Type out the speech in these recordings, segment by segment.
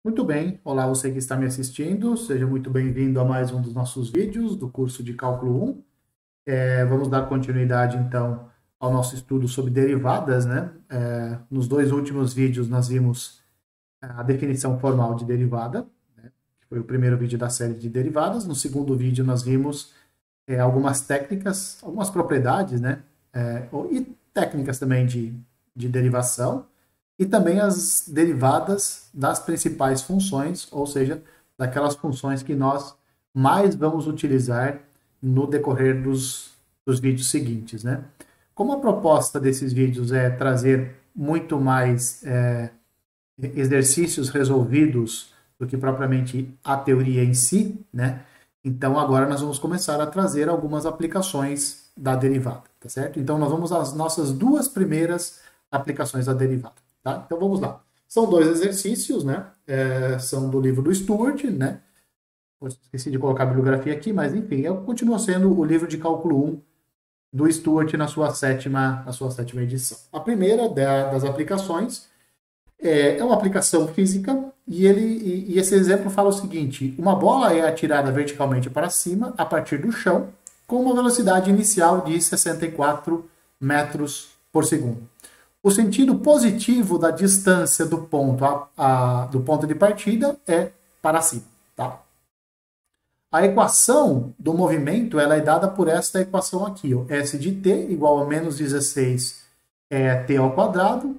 Muito bem, olá você que está me assistindo, seja muito bem-vindo a mais um dos nossos vídeos do curso de Cálculo 1. Vamos dar continuidade então ao nosso estudo sobre derivadas, né? Nos dois últimos vídeos nós vimos a definição formal de derivada, né? Que foi o primeiro vídeo da série de derivadas. No segundo vídeo nós vimos algumas técnicas, algumas propriedades, né? E técnicas também de derivação e também as derivadas das principais funções, ou seja, daquelas funções que nós mais vamos utilizar no decorrer dos vídeos seguintes, né? Como a proposta desses vídeos é trazer muito mais exercícios resolvidos do que propriamente a teoria em si, né? Então agora nós vamos começar a trazer algumas aplicações da derivada, tá certo? Então nós vamos às nossas duas primeiras aplicações da derivada, tá? Então vamos lá. São dois exercícios, né? São do livro do Stuart, né? Esqueci de colocar a bibliografia aqui, mas enfim, continua sendo o livro de cálculo 1 do Stuart na sua sétima edição. A primeira das aplicações é uma aplicação física e esse exemplo fala o seguinte: uma bola é atirada verticalmente para cima a partir do chão com uma velocidade inicial de 64 metros por segundo. O sentido positivo da distância do ponto do ponto de partida é para cima, tá? A equação do movimento ela é dada por esta equação aqui, ó, S de t igual a menos 16 t ao quadrado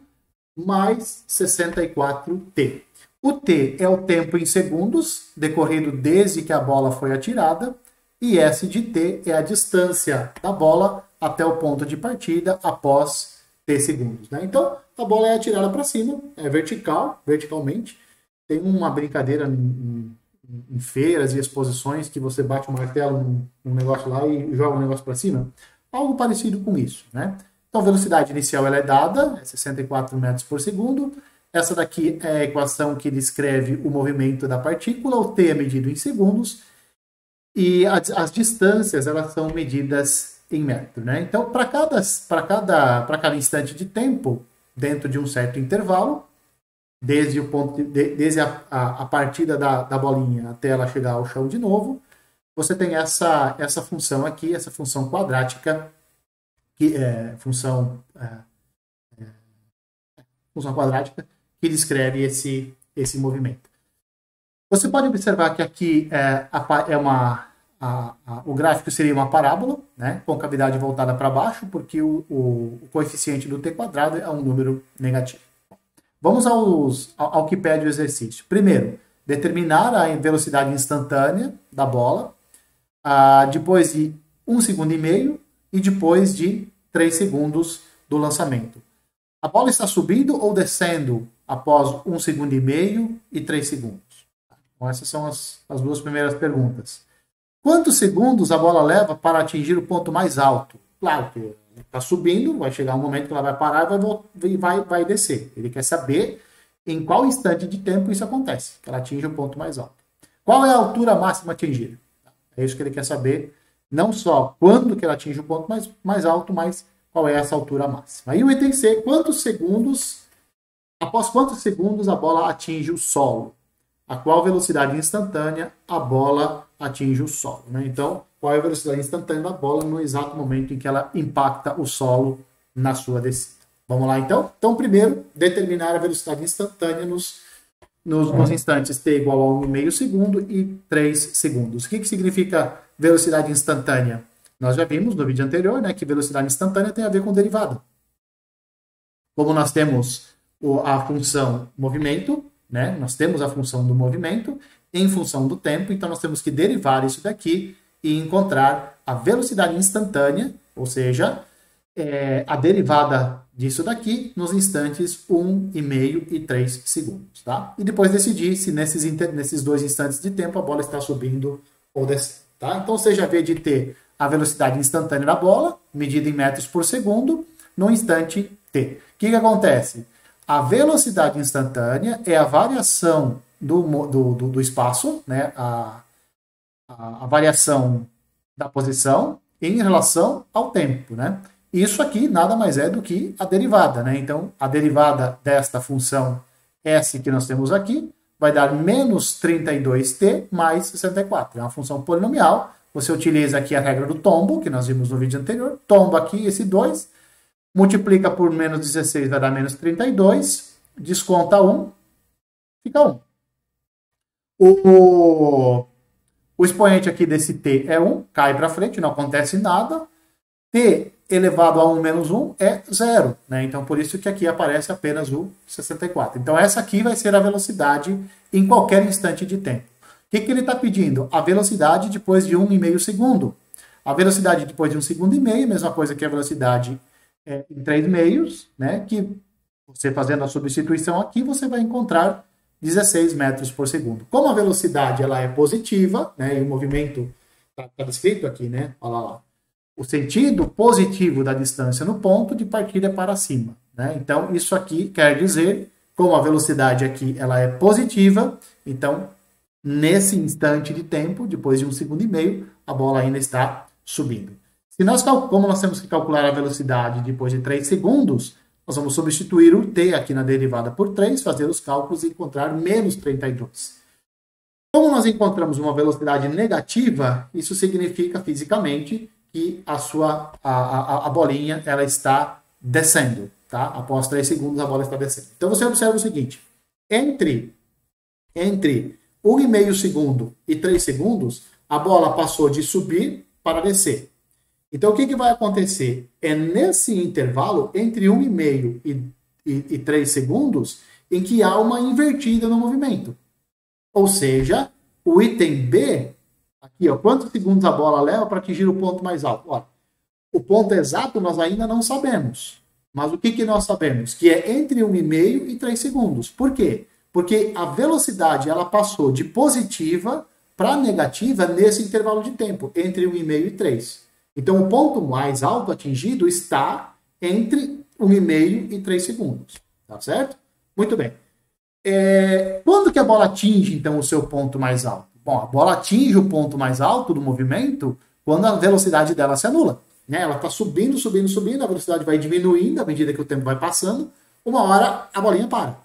mais 64t. O t é o tempo em segundos decorrido desde que a bola foi atirada e S de t é a distância da bola até o ponto de partida após t segundos, né? Então, a bola é atirada para cima, é verticalmente. Tem uma brincadeira em feiras e exposições que você bate o martelo num negócio lá e joga o negócio para cima. Algo parecido com isso, né? Então, a velocidade inicial ela é dada, é 64 metros por segundo. Essa daqui é a equação que descreve o movimento da partícula. O t é medido em segundos e as distâncias elas são medidas em metro, né? Então, para cada instante de tempo, dentro de um certo intervalo, desde a partida da bolinha até ela chegar ao chão de novo, você tem essa função aqui, essa função quadrática, que é função quadrática, que descreve esse movimento. Você pode observar que aqui o gráfico seria uma parábola, né, com cavidade voltada para baixo, porque o coeficiente do t quadrado é um número negativo. Vamos ao que pede o exercício. Primeiro, determinar a velocidade instantânea da bola, depois de 1,5 segundo e depois de 3 segundos do lançamento. A bola está subindo ou descendo após 1,5 segundo e 3 segundos? Então, essas são as duas primeiras perguntas. Quantos segundos a bola leva para atingir o ponto mais alto? Claro que está subindo, vai chegar um momento que ela vai parar e vai descer. Ele quer saber em qual instante de tempo isso acontece, que ela atinge o ponto mais alto. Qual é a altura máxima atingida? É isso que ele quer saber, não só quando que ela atinge o ponto mais alto, mas qual é essa altura máxima. Aí o item C, após quantos segundos a bola atinge o solo? A qual velocidade instantânea a bola atinge o solo, né? Então, qual é a velocidade instantânea da bola no exato momento em que ela impacta o solo na sua descida. Vamos lá, então? Então, primeiro, determinar a velocidade instantânea nos instantes t igual a 1,5 segundo e 3 segundos. O que significa velocidade instantânea? Nós já vimos no vídeo anterior, né, que velocidade instantânea tem a ver com derivada. Como nós temos a função movimento, né, nós temos a função do movimento em função do tempo, então nós temos que derivar isso daqui e encontrar a velocidade instantânea, ou seja, a derivada disso daqui nos instantes 1,5 e 3 segundos, tá? E depois decidir se nesses dois instantes de tempo a bola está subindo ou descendo, tá? Então, seja V de t a velocidade instantânea da bola, medida em metros por segundo, no instante t. O que acontece? A velocidade instantânea é a variação do espaço, né? A variação da posição em relação ao tempo, né? Isso aqui nada mais é do que a derivada, né? Então, a derivada desta função S que nós temos aqui vai dar menos 32t mais 64. É uma função polinomial. Você utiliza aqui a regra do tombo, que nós vimos no vídeo anterior. Tomba aqui esse 2, multiplica por menos 16, vai dar menos 32, desconta 1, fica 1. O expoente aqui desse t é 1, cai para frente, não acontece nada. T elevado a 1 menos 1 é 0, né? Então, por isso que aqui aparece apenas o 64. Então, essa aqui vai ser a velocidade em qualquer instante de tempo. O que ele está pedindo? A velocidade depois de 1,5 segundo. A velocidade depois de 1,5 segundo, mesma coisa que a velocidade em 3 meios, né? Que você fazendo a substituição aqui, você vai encontrar 16 metros por segundo. Como a velocidade ela é positiva, né? E o movimento está descrito aqui, né? Olha lá. O sentido positivo da distância no ponto de partida é para cima, né? Então, isso aqui quer dizer, como a velocidade aqui ela é positiva, então, nesse instante de tempo, depois de 1,5 segundo, a bola ainda está subindo. Como nós temos que calcular a velocidade depois de 3 segundos, nós vamos substituir o t aqui na derivada por 3, fazer os cálculos e encontrar menos 32. Como nós encontramos uma velocidade negativa, isso significa fisicamente que a bolinha ela está descendo, tá? Após 3 segundos a bola está descendo. Então você observa o seguinte, entre 1,5 segundo e 3 segundos, a bola passou de subir para descer. Então o que vai acontecer? É nesse intervalo, entre 1,5 e 3 segundos, em que há uma invertida no movimento. Ou seja, o item B, aqui, ó, quantos segundos a bola leva para atingir o ponto mais alto? Olha, o ponto exato nós ainda não sabemos. Mas o que nós sabemos? Que é entre 1,5 e 3 segundos. Por quê? Porque a velocidade ela passou de positiva para negativa nesse intervalo de tempo, entre 1,5 e 3. Então, o ponto mais alto atingido está entre 1,5 e 3 segundos. Tá certo? Muito bem. Quando que a bola atinge, então, o seu ponto mais alto? Bom, a bola atinge o ponto mais alto do movimento quando a velocidade dela se anula, né? Ela está subindo, subindo, subindo, a velocidade vai diminuindo à medida que o tempo vai passando. Uma hora, a bolinha para.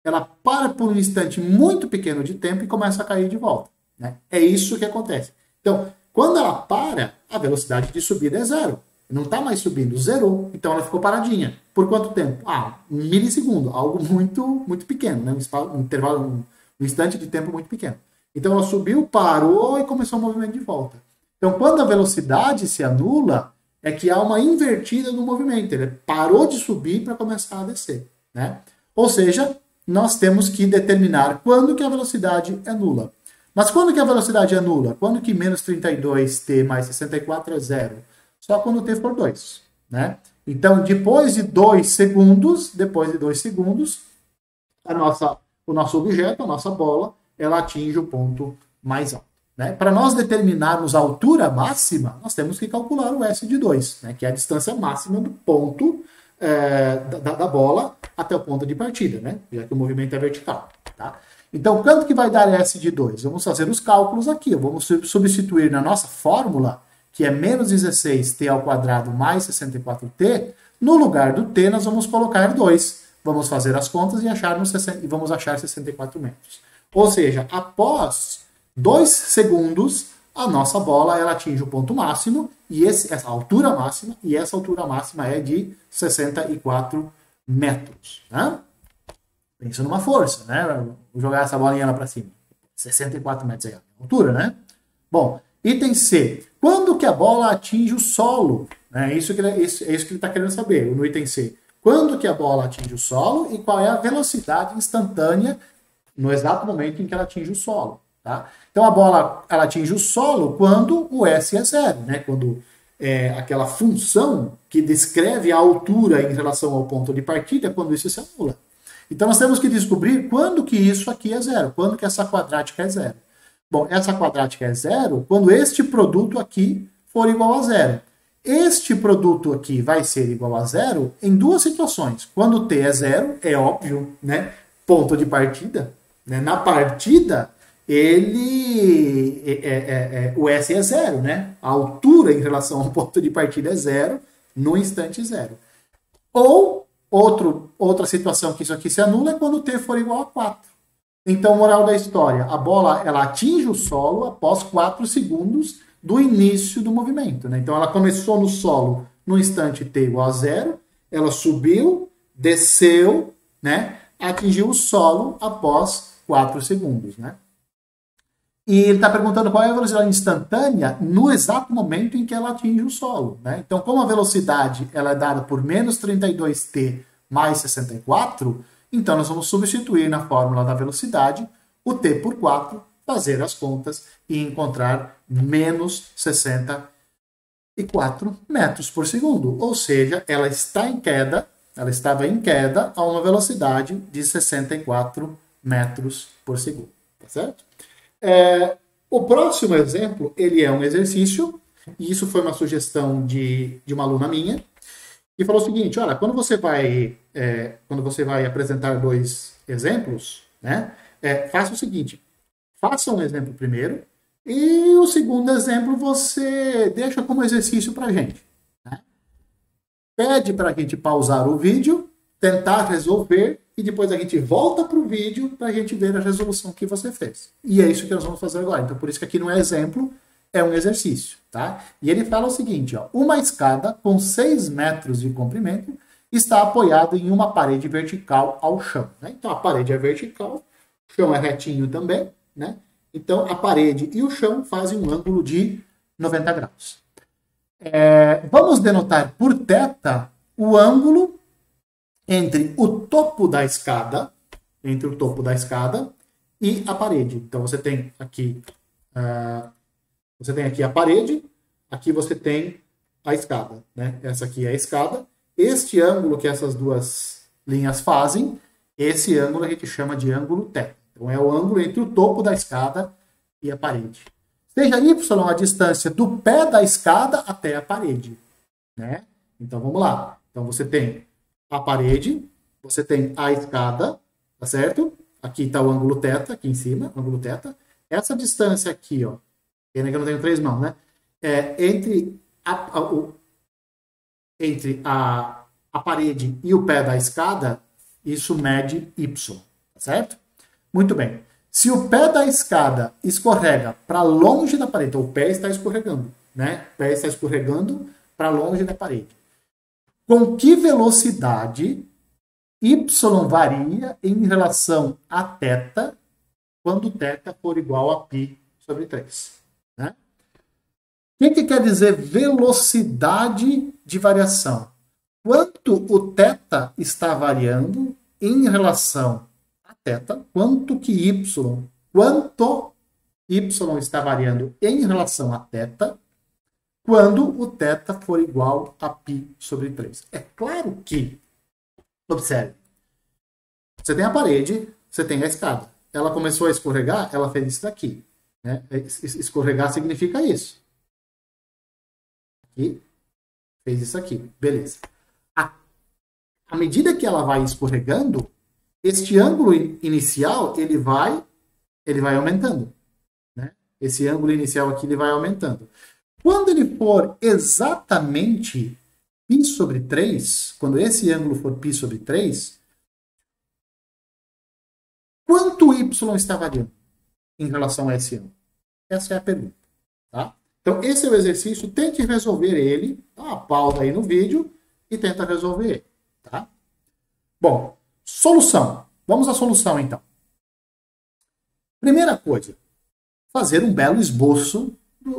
Ela para por um instante muito pequeno de tempo e começa a cair de volta, né? É isso que acontece. Então, quando ela para, a velocidade de subida é 0. Não está mais subindo, zerou. Então ela ficou paradinha. Por quanto tempo? 1 milissegundo, algo muito, muito pequeno, né? Um intervalo, um instante de tempo muito pequeno. Então ela subiu, parou e começou o movimento de volta. Então quando a velocidade se anula, é que há uma invertida no movimento. Ele parou de subir para começar a descer, né? Ou seja, nós temos que determinar quando que a velocidade é nula. Mas quando que a velocidade é nula? Quando que menos 32t mais 64 é 0? Só quando t for 2, né? Então, depois de 2 segundos, o nosso objeto, a nossa bola, ela atinge o ponto mais alto, né? Para nós determinarmos a altura máxima, nós temos que calcular o S de 2, né? Que é a distância máxima do ponto da bola até o ponto de partida, né? Já que o movimento é vertical, tá? Então, quanto que vai dar S de 2? Vamos fazer os cálculos aqui. Vamos substituir na nossa fórmula, que é menos 16t ao quadrado mais 64t. No lugar do t, nós vamos colocar 2. Vamos fazer as contas e vamos achar 64 metros. Ou seja, após 2 segundos, a nossa bola ela atinge o ponto máximo, e essa altura máxima, e essa altura máxima é de 64 metros. Né? Pensa numa força, né? Vou jogar essa bolinha lá para cima. 64 metros aí, altura, né? Bom, item C. Quando que a bola atinge o solo? É isso que ele está querendo saber, no item C. Quando que a bola atinge o solo e qual é a velocidade instantânea no exato momento em que ela atinge o solo, tá? Então, a bola ela atinge o solo quando o S é 0, né? Quando aquela função que descreve a altura em relação ao ponto de partida, quando isso se anula. Então, nós temos que descobrir quando que isso aqui é 0, quando que essa quadrática é 0. Bom, essa quadrática é 0 quando este produto aqui for igual a 0. Este produto aqui vai ser igual a 0 em duas situações. Quando t é 0, é óbvio, né? Ponto de partida. Né? Na partida, o S é 0, né? A altura em relação ao ponto de partida é 0 no instante 0. Ou outra situação que isso aqui se anula é quando t for igual a 4. Então, moral da história, a bola ela atinge o solo após 4 segundos do início do movimento, né? Então, ela começou no solo no instante t igual a 0, ela subiu, desceu, né? Atingiu o solo após 4 segundos, né? E ele está perguntando qual é a velocidade instantânea no exato momento em que ela atinge o solo, né? Então, como a velocidade ela é dada por menos 32t mais 64, então nós vamos substituir na fórmula da velocidade o t por 4, fazer as contas e encontrar menos 64 metros por segundo. Ou seja, ela está em queda, ela estava em queda a uma velocidade de 64 metros por segundo. Tá certo? O próximo exemplo, ele é um exercício, e isso foi uma sugestão de uma aluna minha, que falou o seguinte, olha, quando você vai apresentar 2 exemplos, né, faça o seguinte, faça um exemplo primeiro, e o segundo exemplo você deixa como exercício para a gente. Né? Pede para a gente pausar o vídeo, tentar resolver, e depois a gente volta para o vídeo para a gente ver a resolução que você fez. E é isso que nós vamos fazer agora. Então, por isso que aqui não é exemplo, é um exercício. Tá? E ele fala o seguinte, ó, uma escada com 6 metros de comprimento está apoiada em uma parede vertical ao chão. Né? Então, a parede é vertical, o chão é retinho também. Né? Então, a parede e o chão fazem um ângulo de 90 graus. Vamos denotar por θ o ângulo entre o topo da escada, e a parede. Então, você tem aqui a parede, aqui você tem a escada. Né? Essa aqui é a escada. Este ângulo que essas duas linhas fazem, esse ângulo a gente chama de ângulo θ. Então, é o ângulo entre o topo da escada e a parede. Seja y a distância do pé da escada até a parede. Né? Então, vamos lá. Então, você tem a parede, você tem a escada, tá certo? Aqui está o ângulo θ, aqui em cima, ângulo θ. Essa distância aqui, ó, pena que eu não tenho 3 mãos, né? Entre a parede e o pé da escada, isso mede y, tá certo? Muito bem. Se o pé da escada escorrega para longe da parede, então o pé está escorregando, né? O pé está escorregando para longe da parede. Com que velocidade y varia em relação a θ quando θ for igual a π sobre 3? Né? O que quer dizer velocidade de variação? Quanto o θ está variando em relação a θ, quanto y está variando em relação a θ, quando o θ for igual a π sobre 3. É claro que, observe, você tem a parede, você tem a escada. Ela começou a escorregar, ela fez isso daqui. Né? Escorregar significa isso. Aqui, fez isso aqui. Beleza. À medida que ela vai escorregando, este ângulo inicial, ele vai aumentando. Né? Esse ângulo inicial aqui, ele vai aumentando. Quando ele for exatamente π sobre 3, quando esse ângulo for π sobre 3, quanto y está variando em relação a esse ângulo? Essa é a pergunta. Tá? Então, esse é o exercício. Tente resolver ele. Dá uma pausa aí no vídeo e tenta resolver ele. Tá? Bom, solução. Vamos à solução, então. Primeira coisa, fazer um belo esboço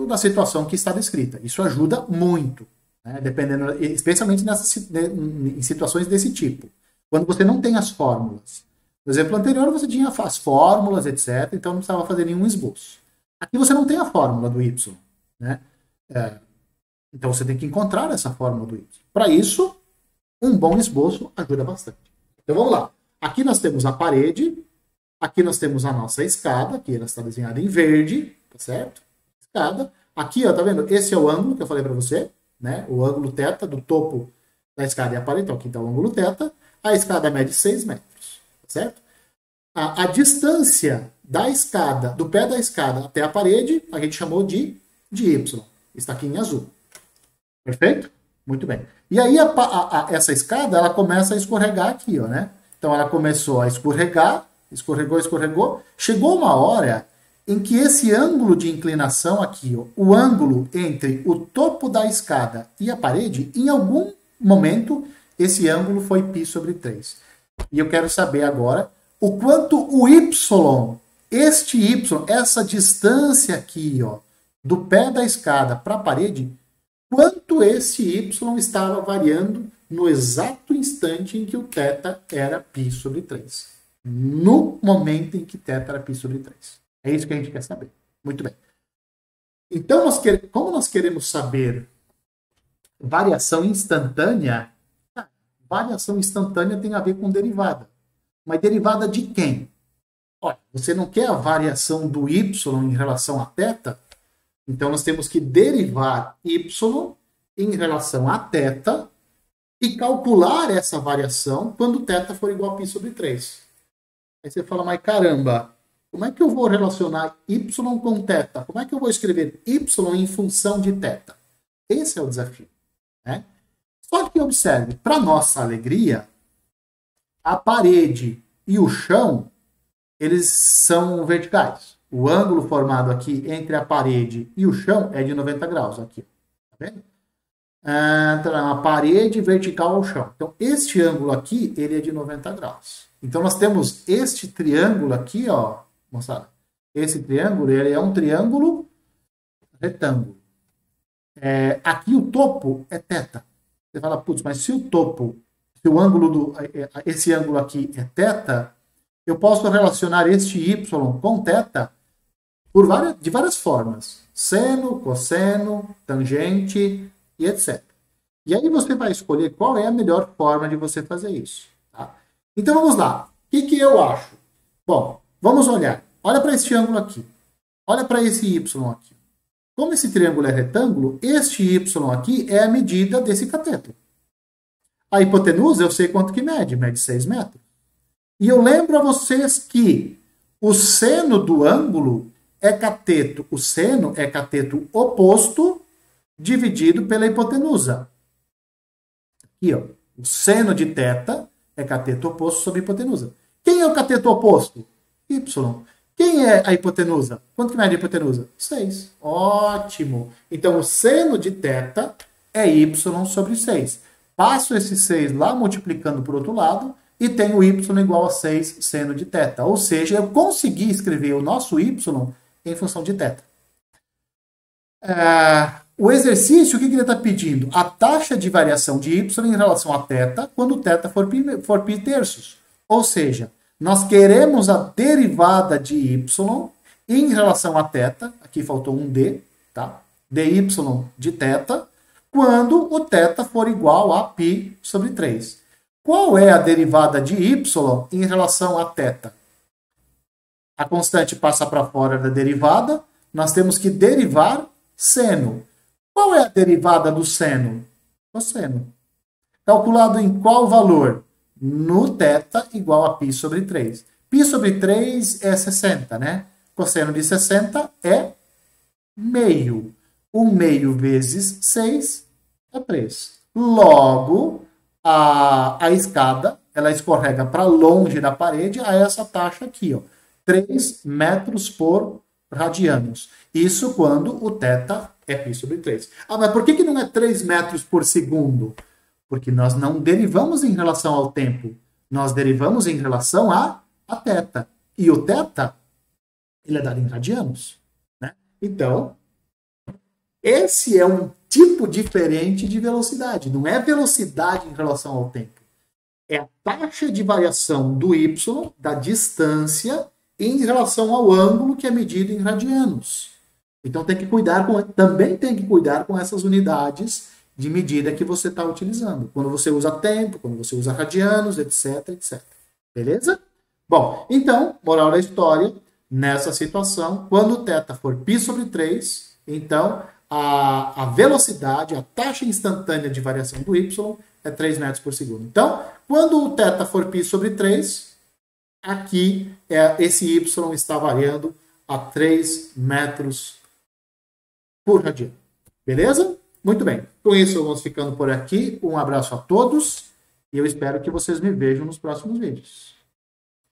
da situação que está descrita. Isso ajuda muito, né? Dependendo, especialmente em situações desse tipo. Quando você não tem as fórmulas. No exemplo anterior, você tinha as fórmulas, etc., então não precisava fazer nenhum esboço. Aqui você não tem a fórmula do y. Né? Então você tem que encontrar essa fórmula do y. Para isso, um bom esboço ajuda bastante. Então vamos lá. Aqui nós temos a parede, aqui nós temos a nossa escada, que ela está desenhada em verde, tá certo? Escada. Aqui, ó, tá vendo? Esse é o ângulo que eu falei para você, né? O ângulo θ do topo da escada e a parede. Então aqui está o ângulo θ. A escada mede 6 metros, tá certo? A distância da escada, do pé da escada até a parede, a gente chamou de y. Está aqui em azul. Perfeito? Muito bem. E aí essa escada, ela começa a escorregar aqui, ó, né? Então ela começou a escorregar escorregou, escorregou. Chegou uma hora em que esse ângulo de inclinação aqui, ó, o ângulo entre o topo da escada e a parede, em algum momento, esse ângulo foi π sobre 3. E eu quero saber agora o quanto o y, este y, essa distância aqui, ó, do pé da escada para a parede, quanto esse y estava variando no exato instante em que o θ era π sobre 3. No momento em que θ era π sobre 3. É isso que a gente quer saber. Muito bem. Então, como nós queremos saber variação instantânea, variação instantânea tem a ver com derivada. Mas derivada de quem? Olha, você não quer a variação do y em relação a θ? Então, nós temos que derivar y em relação a θ e calcular essa variação quando θ for igual a π sobre 3. Aí você fala, mas caramba, como é que eu vou relacionar y com θ? Como é que eu vou escrever y em função de θ? Esse é o desafio, né? Só que observe, para nossa alegria, a parede e o chão, eles são verticais. O ângulo formado aqui entre a parede e o chão é de 90 graus. Aqui, tá vendo? Então, a parede vertical ao chão. Então, este ângulo aqui, ele é de 90 graus. Então, nós temos este triângulo aqui, ó, moçada. Esse triângulo, ele é um triângulo retângulo. Aqui o topo é θ. Você fala, putz, mas se o topo, se o ângulo esse ângulo aqui é θ, eu posso relacionar este y com θ de várias formas. Seno, cosseno, tangente e etc. E aí você vai escolher qual é a melhor forma de você fazer isso. Tá? Então vamos lá. O que eu acho? Bom, vamos olhar. Olha para este ângulo aqui. Olha para esse y aqui. Como esse triângulo é retângulo, este y aqui é a medida desse cateto. A hipotenusa eu sei quanto que mede 6 metros. E eu lembro a vocês que o seno do ângulo é cateto. O seno é cateto oposto dividido pela hipotenusa. Aqui, ó. O seno de θ é cateto oposto sobre hipotenusa. Quem é o cateto oposto? Y. Quem é a hipotenusa? Quanto que mede a hipotenusa? 6. Ótimo. Então, o seno de θ é y sobre 6. Passo esse 6 lá multiplicando por outro lado e tenho y igual a 6 seno de θ. Ou seja, eu consegui escrever o nosso y em função de θ. O exercício, o que ele está pedindo? A taxa de variação de y em relação a θ quando θ for π terços. Ou seja, nós queremos a derivada de y em relação a θ, aqui faltou um d, tá? dy de θ, quando o θ for igual a π sobre 3. Qual é a derivada de y em relação a θ? A constante passa para fora da derivada, nós temos que derivar seno. Qual é a derivada do seno? Cosseno. Calculado em qual valor? No θ igual a π sobre 3. Π sobre 3 é 60, né? Cosseno de 60 é meio. O meio vezes 6 é 3. Logo, a escada, ela escorrega para longe da parede a essa taxa aqui, ó. 3 metros por radianos. Isso quando o θ é π sobre 3. Mas por que não é 3 metros por segundo? Porque nós não derivamos em relação ao tempo. Nós derivamos em relação a θ. E o θ, ele é dado em radianos. Né? Então, esse é um tipo diferente de velocidade. Não é velocidade em relação ao tempo. É a taxa de variação do y, da distância, em relação ao ângulo que é medido em radianos. Então também tem que cuidar com essas unidades de medida que você está utilizando. Quando você usa tempo, quando você usa radianos, etc, etc. Beleza? Bom, então, moral da história, nessa situação, quando o θ for π sobre 3, então a velocidade, a taxa instantânea de variação do y é 3 metros por segundo. Então, quando o θ for π sobre 3, aqui esse y está variando a 3 metros por radiano. Beleza? Muito bem. Com isso, vamos ficando por aqui. Um abraço a todos e eu espero que vocês me vejam nos próximos vídeos.